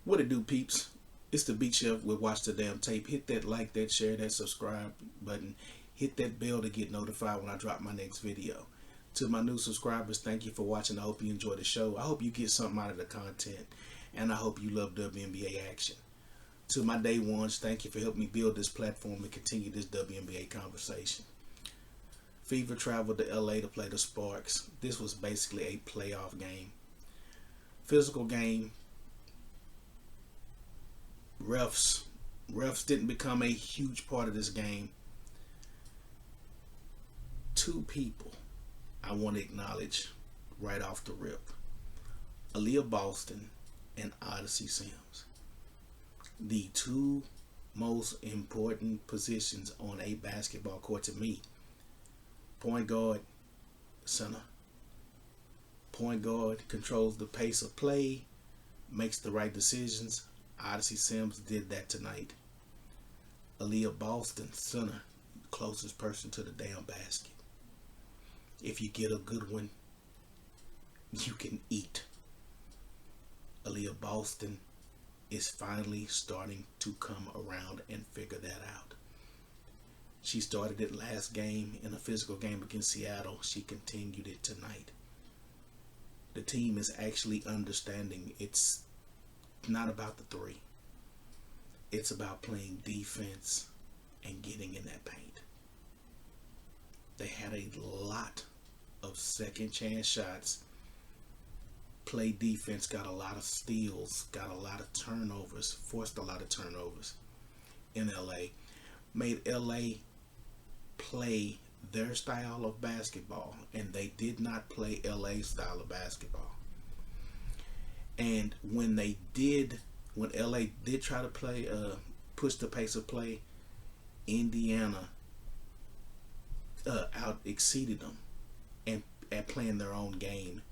What it do, peeps? It's the Beat Chef with Watch the Damn Tape. Hit that like, that share, that subscribe button. Hit that bell to get notified when I drop my next video. To my new subscribers, thank you for watching. I hope you enjoy the show. I hope you get something out of the content. And I hope you love WNBA action. To my day ones, thank you for helping me build this platform and continue this WNBA conversation. Fever traveled to LA to play the Sparks. This was basically a playoff game. Physical game. Refs didn't become a huge part of this game. Two people I want to acknowledge right off the rip. Aliyah Boston and Odyssey Sims. The two most important positions on a basketball court to me. Point guard, center. Point guard controls the pace of play, makes the right decisions. Odyssey Sims did that tonight. Aliyah Boston, center, closest person to the damn basket. If you get a good one, you can eat. Aliyah Boston is finally starting to come around and figure that out. She started it last game in a physical game against Seattle. She continued it tonight. The team is actually understanding it's not about the three. It's about playing defense and getting in that paint. They had a lot of second chance shots. Play defense, got a lot of steals, got a lot of turnovers, forced a lot of turnovers in LA. Made LA play their style of basketball, and they did not play LA style of basketball. And when LA did try to play, push the pace of play, Indiana out exceeded them and at playing their own game,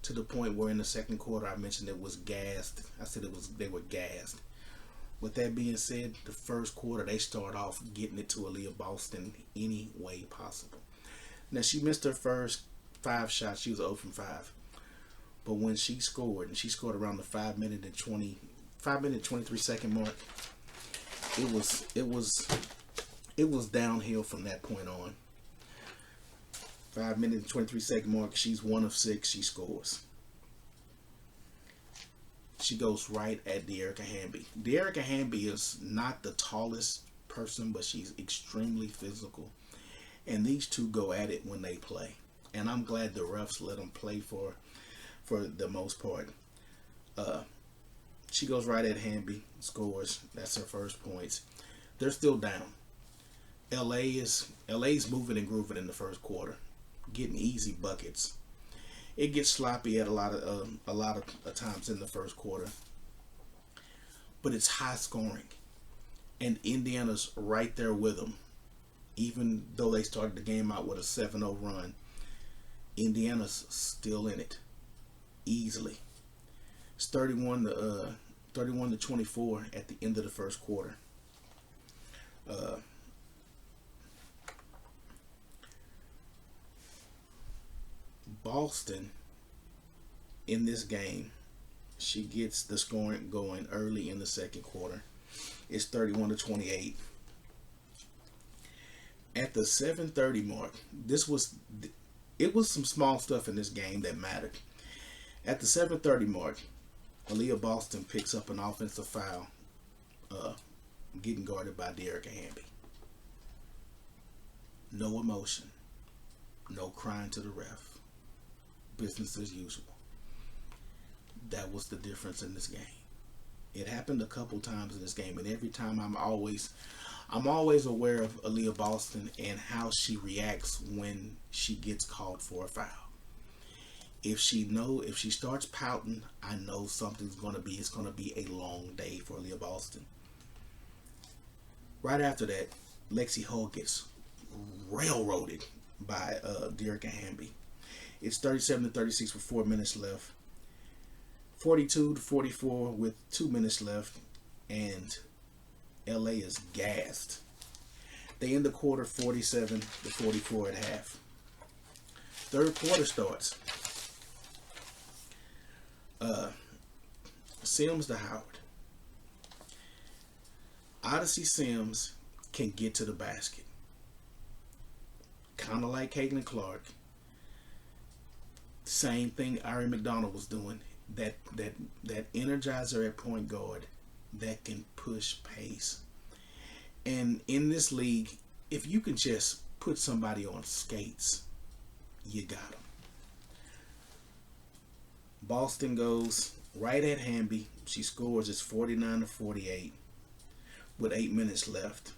to the point where in the second quarter I mentioned it was gassed. I said they were gassed. With that being said, the first quarter they start off getting it to Aliyah Boston any way possible. Now she missed her first 5 shots. She was 0 from 5. But when she scored, and she scored around the 5 minute 23 second mark, it was downhill from that point on. 5 minute and 23 second mark, she's 1 of 6, she scores. She goes right at Dearica Hamby. Dearica Hamby is not the tallest person, but she's extremely physical. And these two go at it when they play. And I'm glad the refs let them play for the most part. She goes right at Hamby, scores. That's her first points. They're still down. LA's moving and grooving in the first quarter, getting easy buckets. It gets sloppy at a lot of times in the first quarter, but it's high scoring, and Indiana's right there with them. Even though they started the game out with a 7-0 run, Indiana's still in it easily. It's 31 to 24 at the end of the first quarter. Boston, in this game, she gets the scoring going early in the second quarter. It's 31 to 28. At the 7:30 mark, it was some small stuff in this game that mattered. At the 7:30 mark, Aliyah Boston picks up an offensive foul, getting guarded by Dearica Hamby. No emotion, no crying to the ref. Business as usual. That was the difference in this game. It happened a couple times in this game, and every time I'm always aware of Aliyah Boston and how she reacts when she gets called for a foul. If she starts pouting, I know it's gonna be a long day for Aliyah Boston. Right after that, Lexi Hull gets railroaded by Dearica Hamby. It's 37 to 36 with 4 minutes left. 42 to 44 with 2 minutes left, and LA is gassed. They end the quarter 47 to 44 at half. Third quarter starts. Sims to Howard. Odyssey Sims can get to the basket. Kind of like Caitlin Clark. Same thing Ari McDonald was doing. That energizer at point guard that can push pace. And in this league, if you can just put somebody on skates, you got them. Boston goes right at Hamby. She scores. It's 49-48 with 8 minutes left.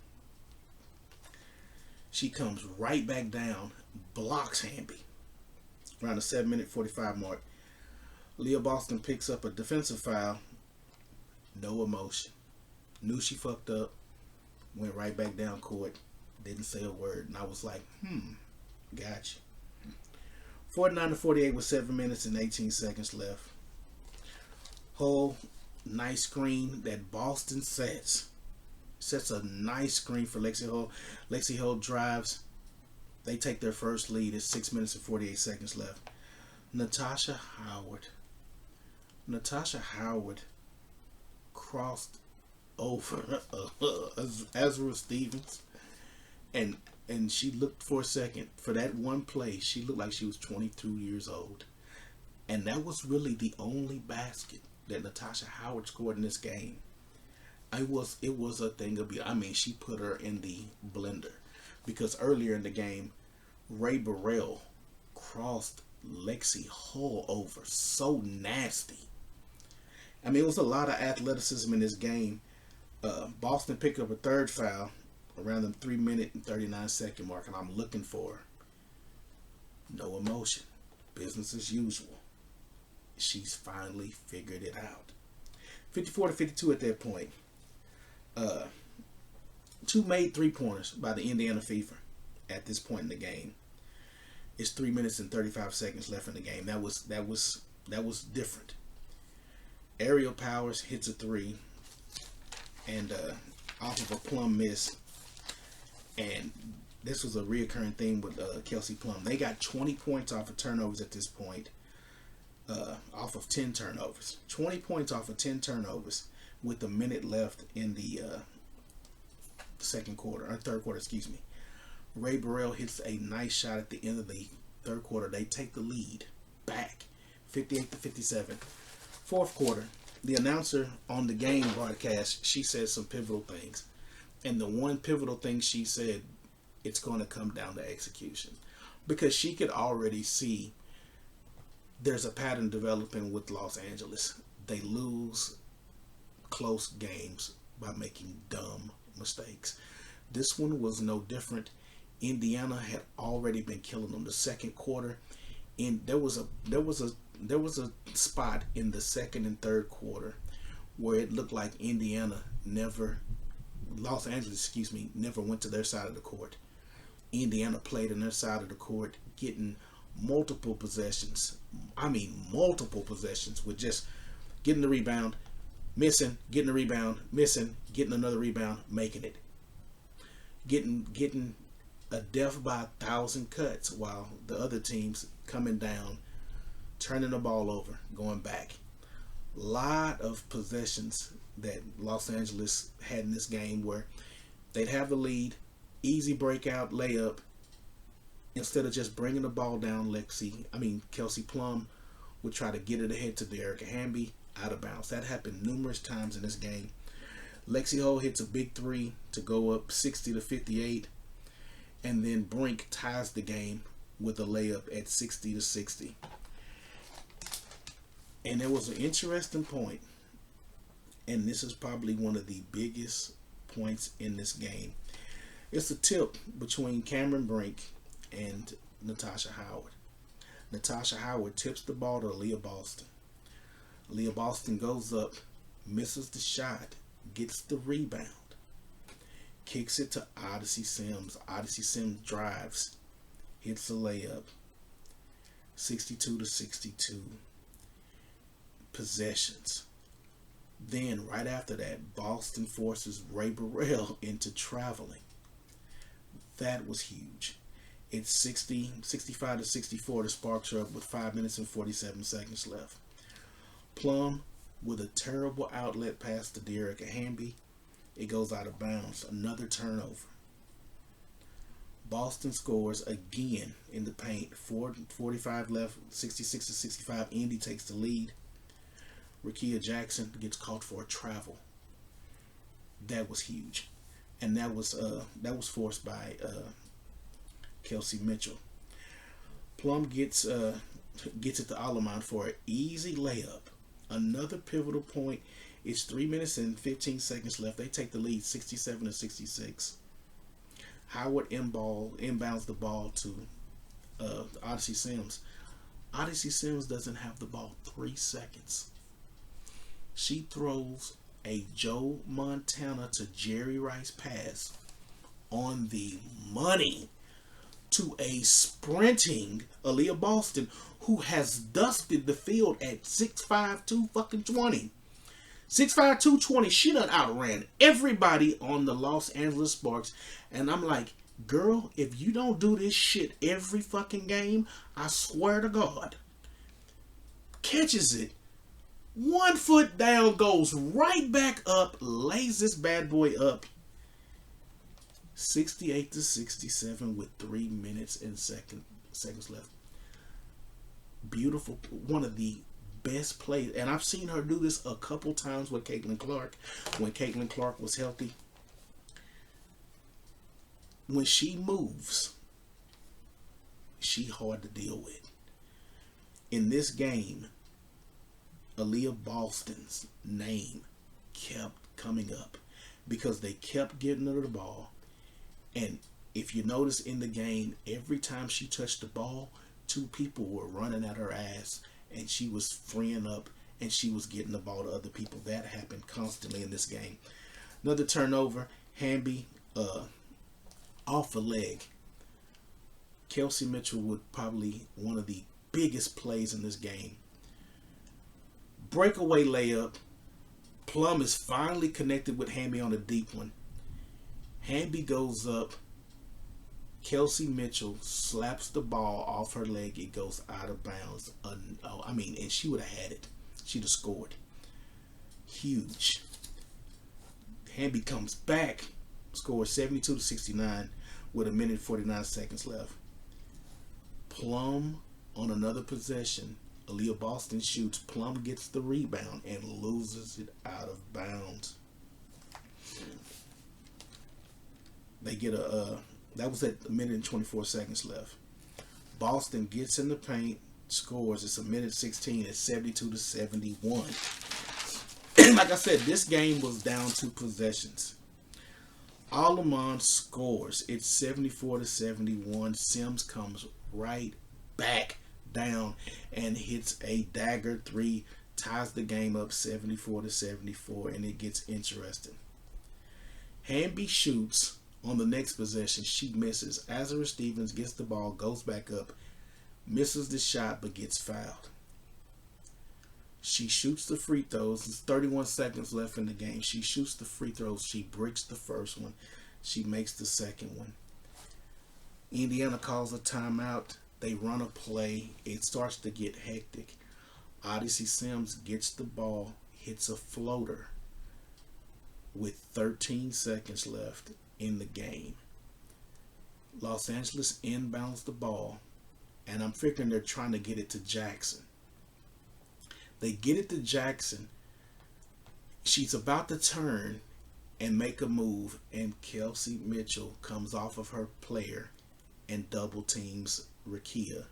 She comes right back down, blocks Hamby around the 7-minute 45 mark. Aliyah Boston picks up a defensive foul. No emotion. Knew she fucked up. Went right back down court. Didn't say a word. And I was like, gotcha. 49-48 with 7 minutes and 18 seconds left. Hull, nice screen that Boston sets. Sets a nice screen for Lexi Hull. Lexi Hull drives. They take their first lead. It's 6 minutes and 48 seconds left. Natasha Howard crossed over Ezra Stevens, and she looked for a second. For that one play, she looked like she was 22 years old. And that was really the only basket that Natasha Howard scored in this game. It was a thing of beauty. I mean, she put her in the blender. Because earlier in the game, Ray Burrell crossed Lexi Hull over. So nasty. I mean, it was a lot of athleticism in this game. Boston picked up a third foul around the 3-minute and 39-second mark, and I'm looking for her. No emotion. Business as usual. She's finally figured it out. 54-52 at that point. Two made 3-pointers by the Indiana Fever at this point in the game. It's 3 minutes and 35 seconds left in the game. That was different. Ariel Powers hits a 3 and off of a Plum miss. And this was a reoccurring thing with Kelsey Plum. They got 20 points off of turnovers at this point. Off of 10 turnovers. 20 points off of 10 turnovers with a minute left in the third quarter, excuse me. Ray Burrell hits a nice shot at the end of the third quarter. They take the lead back, 58-57. Fourth quarter, the announcer on the game broadcast, she said some pivotal things. And the one pivotal thing she said, it's going to come down to execution. Because she could already see there's a pattern developing with Los Angeles. They lose close games by making dumb mistakes. This one was no different. Indiana had already been killing them the second quarter, and there was a spot in the second and third quarter where it looked like Los Angeles never went to their side of the court. Indiana played on their side of the court, getting multiple possessions. I mean, multiple possessions with just getting the rebound, missing, getting the rebound, missing, getting another rebound, making it. Getting a death by 1,000 cuts while the other teams coming down, turning the ball over, going back. Lot of possessions that Los Angeles had in this game where they'd have the lead, easy breakout layup. Instead of just bringing the ball down, Kelsey Plum would try to get it ahead to Derek Hamby, out of bounds. That happened numerous times in this game. Lexi Hull hits a big 3 to go up 60-58, and then Brink ties the game with a layup at 60-60. And there was an interesting point, and this is probably one of the biggest points in this game. It's a tip between Cameron Brink and Natasha Howard. Natasha Howard tips the ball to Aliyah Boston. Aliyah Boston goes up, misses the shot, gets the rebound, kicks it to Odyssey Sims. Odyssey Sims drives, hits a layup, 62-62. Possessions. Then right after that, Boston forces Ray Burrell into traveling. That was huge. It's 65-64. The Sparks are up with 5 minutes and 47 seconds left. Plum with a terrible outlet pass to De'Arica Hamby. It goes out of bounds. Another turnover. Boston scores again in the paint. 45 left, 66 to 65. Indy takes the lead. Rickea Jackson gets caught for a travel. That was huge, and that was forced by Kelsey Mitchell. Plum gets it to Alamon for an easy layup. Another pivotal point. It's 3 minutes and 15 seconds left. They take the lead 67 to 66. Howard inbounds the ball to Odyssey Sims. Odyssey Sims doesn't have the ball 3 seconds. She throws a Joe Montana to Jerry Rice pass on the money to a sprinting Aliyah Boston, who has dusted the field at 6'5", 220. 6'5", 220. She done outran everybody on the Los Angeles Sparks. And I'm like, girl, if you don't do this shit every fucking game, I swear to God. Catches it. 1 foot down, goes right back up, lays this bad boy up. 68 to 67 with 3 minutes and seconds left. Beautiful. One of the best plays. And I've seen her do this a couple times with Caitlin Clark. When Caitlin Clark was healthy. When she moves, she hard to deal with. In this game, Aliyah Boston's name kept coming up because they kept getting her the ball. And if you notice in the game, every time she touched the ball, 2 people were running at her ass, and she was freeing up and she was getting the ball to other people. That happened constantly in this game. Another turnover. Hamby off a leg. Kelsey Mitchell would probably one of the biggest plays in this game. Breakaway layup. Plum is finally connected with Hamby on a deep one. Hamby goes up. Kelsey Mitchell slaps the ball off her leg. It goes out of bounds. And she would have had it. She'd have scored. Huge. Hamby comes back, scores 72 to 69 with 1 minute and 49 seconds left. Plum on another possession. Aliyah Boston shoots. Plum gets the rebound and loses it out of bounds. They get that was at 1 minute and 24 seconds left. Boston gets in the paint, scores. It's 1 minute 16. It's 72 to 71. Like I said, this game was down to possessions. Alamon scores. It's 74 to 71. Sims comes right back down and hits a dagger 3, ties the game up 74 to 74, and it gets interesting. Hamby shoots on the next possession. She misses. Azura Stevens gets the ball, goes back up, misses the shot, but gets fouled. She shoots the free throws. There's 31 seconds left in the game. She shoots the free throws. She bricks the first one. She makes the second one. Indiana calls a timeout. They run a play. It starts to get hectic. Odyssey Sims gets the ball, hits a floater with 13 seconds left in the game. Los Angeles inbounds the ball, and I'm figuring they're trying to get it to Jackson. They get it to Jackson. She's about to turn and make a move, and Kelsey Mitchell comes off of her player and double teams Rickea.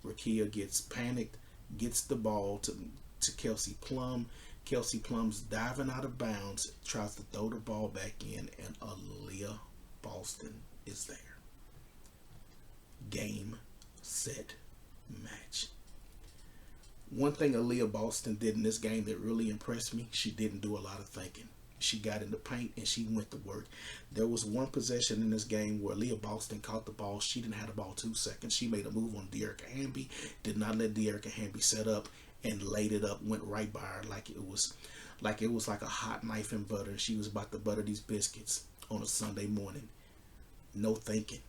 Rickea gets panicked, gets the ball to Kelsey Plum. Kelsey Plum's diving out of bounds, tries to throw the ball back in, and Aliyah Boston is there. Game, set, match. One thing Aliyah Boston did in this game that really impressed me, she didn't do a lot of thinking. She got in the paint and she went to work. There was one possession in this game where Aliyah Boston caught the ball. She didn't have the ball 2 seconds. She made a move on De'Arica Hamby, did not let De'Arica Hamby set up, and laid it up, went right by her like it was like a hot knife in butter. She was about to butter these biscuits on a Sunday morning. No thinking.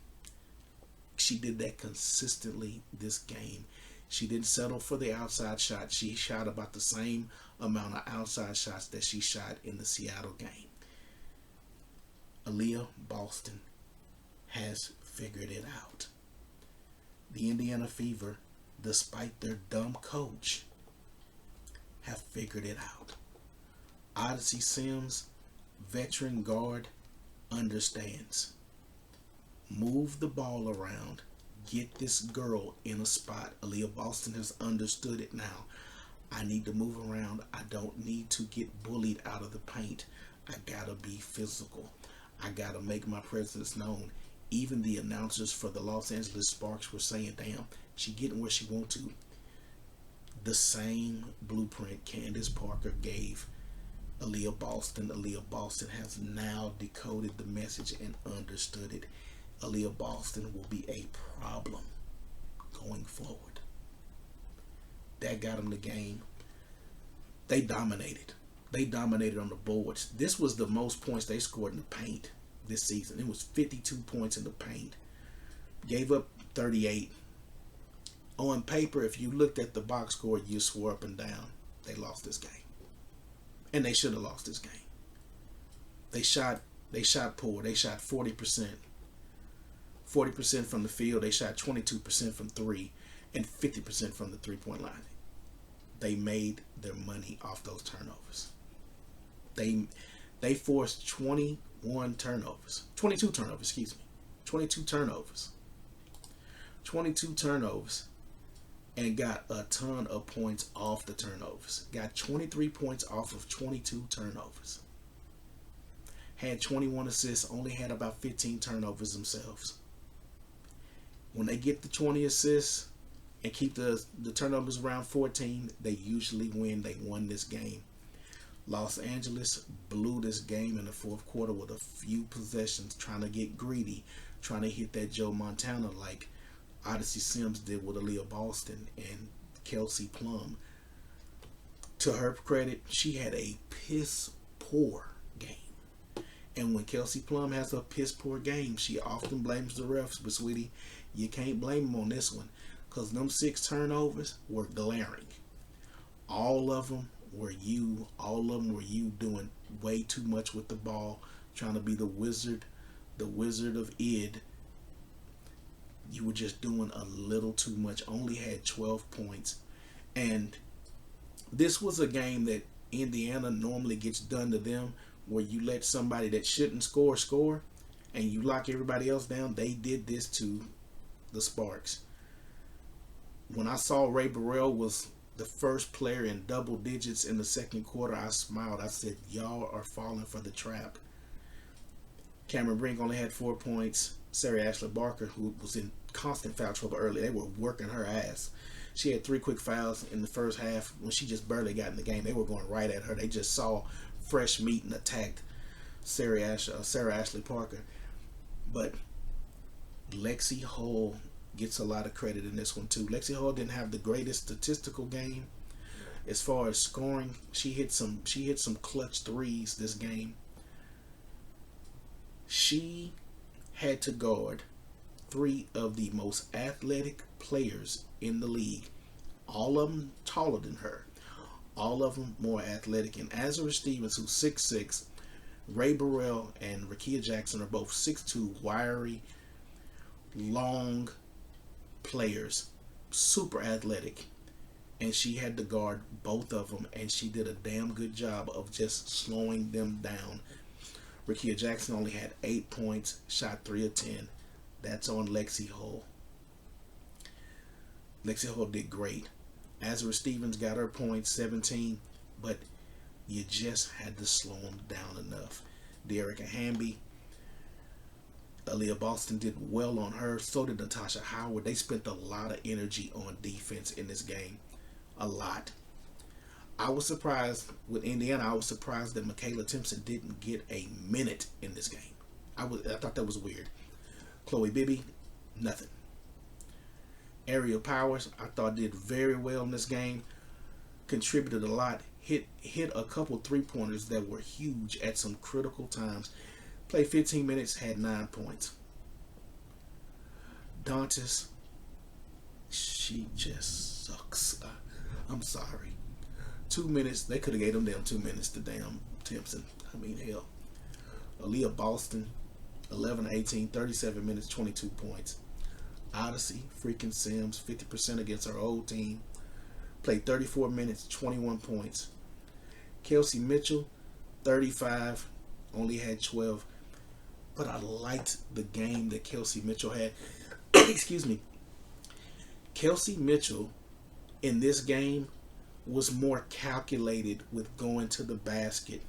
She did that consistently this game. She didn't settle for the outside shot. She shot about the same amount of outside shots that she shot in the Seattle game. Aliyah Boston has figured it out. The Indiana Fever, despite their dumb coach, have figured it out. Odyssey Sims, veteran guard, understands. Move the ball around. Get this girl in a spot. Aliyah Boston has understood it now. I need to move around. I don't need to get bullied out of the paint. I gotta be physical. I gotta make my presence known. Even the announcers for the Los Angeles Sparks were saying, damn, she getting where she want to. The same blueprint Candace Parker gave Aliyah Boston. Aliyah Boston has now decoded the message and understood it. Aliyah Boston will be a problem going forward. That got them the game. They dominated. They dominated on the boards. This was the most points they scored in the paint this season. It was 52 points in the paint. Gave up 38. On paper, if you looked at the box score, you swore up and down they lost this game. And they should have lost this game. They shot poor. They shot 40%. 40% from the field. They shot 22% from three and 50% from the three-point line. They made their money off those turnovers. They forced 22 turnovers, 22 turnovers, and got a ton of points off the turnovers. Got 23 points off of 22 turnovers. Had 21 assists, only had about 15 turnovers themselves. When they get the 20 assists and keep the turnovers around 14, they usually win. They won this game. Los Angeles blew this game in the fourth quarter with a few possessions, trying to get greedy, trying to hit that Joe Montana like Odyssey Sims did with Aliyah Boston and Kelsey Plum. To her credit, she had a piss poor game. And when Kelsey Plum has a piss poor game, she often blames the refs. But sweetie, you can't blame them on this one, because them 6 turnovers were glaring. All of them were you. All of them were you doing way too much with the ball, trying to be the wizard of Id. You were just doing a little too much. Only had 12 points. And this was a game that Indiana normally gets done to them, where you let somebody that shouldn't score, and you lock everybody else down. They did this to the Sparks. When I saw Ray Burrell was the first player in double digits in the second quarter, I smiled. I said, y'all are falling for the trap. Cameron Brink only had 4 points. Sarah Ashley Barker, who was in constant foul trouble early, they were working her ass. She had 3 quick fouls in the first half when she just barely got in the game. They were going right at her. They just saw fresh meat and attacked Sarah Ashley Parker. But Lexi Hull gets a lot of credit in this one too. Lexi Hull didn't have the greatest statistical game as far as scoring. She hit some clutch threes this game. She had to guard 3 of the most athletic players in the league. All of them taller than her. All of them more athletic. And Azura Stevens, who's 6'6", Ray Burrell and Rakia Jackson are both 6'2", wiry, long players, super athletic. And she had to guard both of them, and she did a damn good job of just slowing them down. Rakia Jackson only had 8 points, shot 3 of 10. That's on Lexi Hull. Lexi Hull did great. Azura Stevens got her points, 17, but you just had to slow them down enough. De'Arica Hamby, Aliyah Boston did well on her. So did Natasha Howard. They spent a lot of energy on defense in this game. A lot. I was surprised with Indiana. I was surprised that Michaela Timpson didn't get a minute in this game. I thought that was weird. Chloe Bibby, nothing. Ariel Powers, I thought did very well in this game. Contributed a lot. Hit a couple 3-pointers that were huge at some critical times. Played 15 minutes, had 9 points. Dantas, she just sucks. I'm sorry. 2 minutes. They could have gave them damn 2 minutes to damn Timpson. I mean, hell. Aliyah Boston, 11-18, 37 minutes, 22 points. Odyssey, freaking Sims, 50% against our old team. Played 34 minutes, 21 points. Kelsey Mitchell, 35, only had 12. But I liked the game that Kelsey Mitchell had. Excuse me. Kelsey Mitchell in this game was more calculated with going to the basket.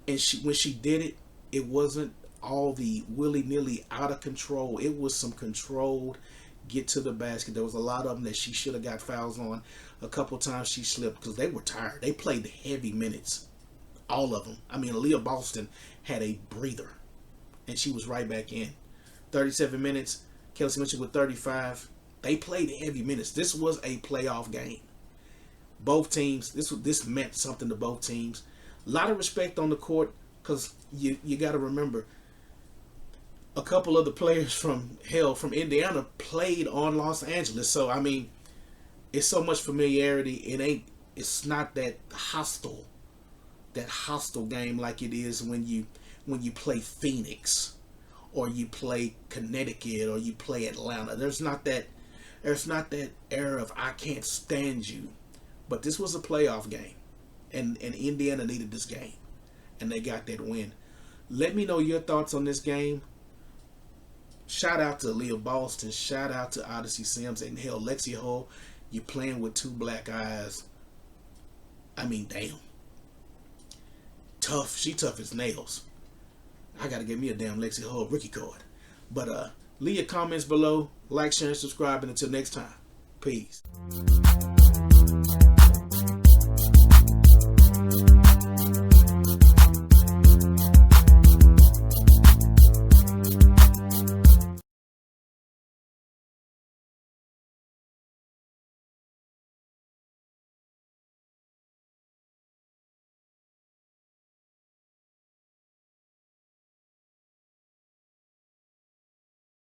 And when she did it, it wasn't all the willy-nilly out of control. It was some controlled get to the basket. There was a lot of them that she should have got fouls on. A couple times she slipped because they were tired. They played heavy minutes. All of them. I mean, Aliyah Boston had a breather. And she was right back in. 37 minutes. Kelsey Mitchell with 35. They played heavy minutes. This was a playoff game. Both teams, this meant something to both teams. A lot of respect on the court because you got to remember a couple of the players from Indiana played on Los Angeles. So, I mean, it's so much familiarity. It's not that hostile game like it is when you play Phoenix or you play Connecticut or you play Atlanta. There's not that air of I can't stand you. But this was a playoff game. And Indiana needed this game. And they got that win. Let me know your thoughts on this game. Shout out to Aliyah Boston. Shout out to Odyssey Sims. And hell, Lexi Hull, you're playing with two black eyes. I mean, damn. Tough. She tough as nails. I got to get me a damn Lexi Hull rookie card. But leave your comments below. Like, share, and subscribe. And until next time, peace.